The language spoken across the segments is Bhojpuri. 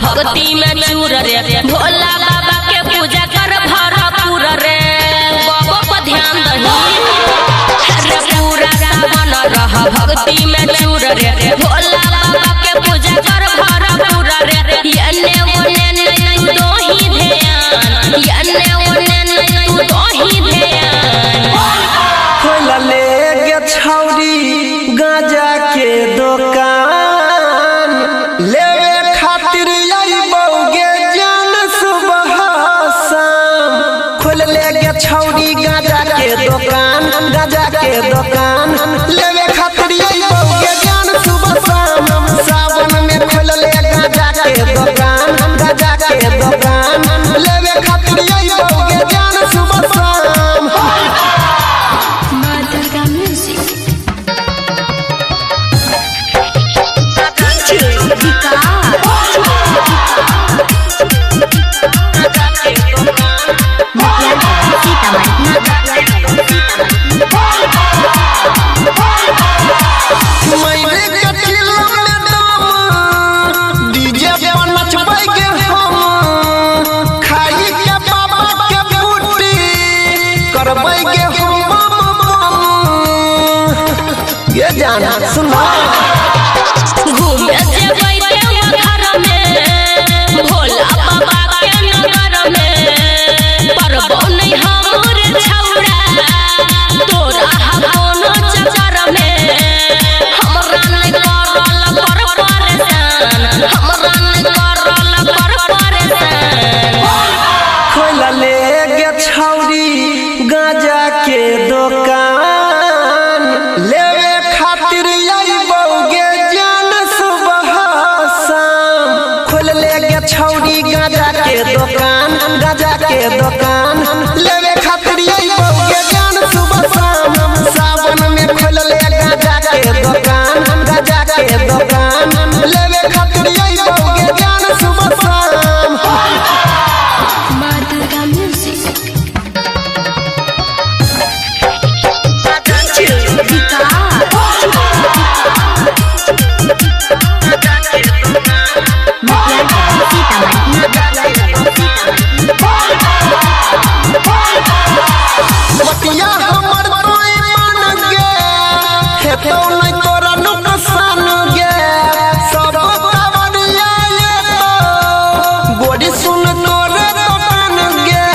भक्ति में चूर रे भोला बाबा के पूजा कर भरपूर रे बाबा पर ध्यान दही रे पूरा सावन रह भक्ति में चूर रे भोला बाबा के पूजा कर भरपूर रे यने ओने नहीं दो ही ध्यान यने ओने नहीं दो ही ध्यान खोला ले गे छौरी गाजा के दुकान लेवे खातिर आई बौगे जान सुबह शाम खोल ले गे छौरी गाजा के दुकान लेवे खातिर आई बौगे जान सुबह शाम सावन में खोल ले गाजा के दुकान लेवे खातिर आई बौगे जान सुबह शाम ये जाना सुना घूमे जेबै देवघर में भोला बाबा के नगर में परबो नहीं हमर छौड़ा तोरा कोनो चक्कर में हमरा नहीं करल कर परेशान हमरा नहीं करल कर परेशान खोला ले गे छौरी गाजा के दुकान लेवे खातिर आई बौगे जान सुबह शाम खोल ले गे छौरी गाजा के दुकान लेवे खातिर आई बौगे जान सुबह शाम सावन में खोल ले गाजा के दुकान लेवे खातिर आई बौगे जान सुबह शाम बतिया हमर कोई मान गे हेतौ नहीं तोरा नुकसान गे सब कावड़िया ये तो गोड़ी सुन तोरे दुकान गे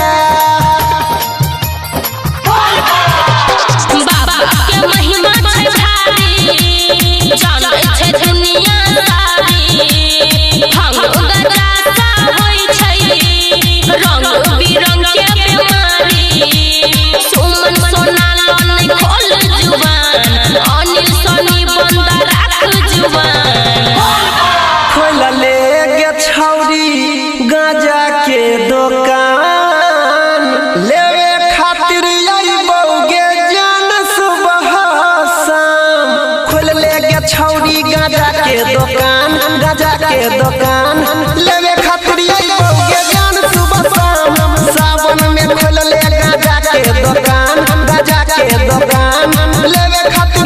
बाबा के महिमा छै भारी जानै छै दुनिया सारी भंग गजा सा होई छै रंग बिरंग के बीमारी सुमन सोना लन खोल जुबान अनिल सनी बंदा राख जुबान खोल ले गे छौरी गाजा के दुकान लेवे खातिर आई बौगे जान सुबह शाम खोल ले गे छौरी गाजा के दुकान लेवे खातिर आई बौगे जान सुबह शाम सावन में खोल ले गाजा के दुकान लेवे खातिर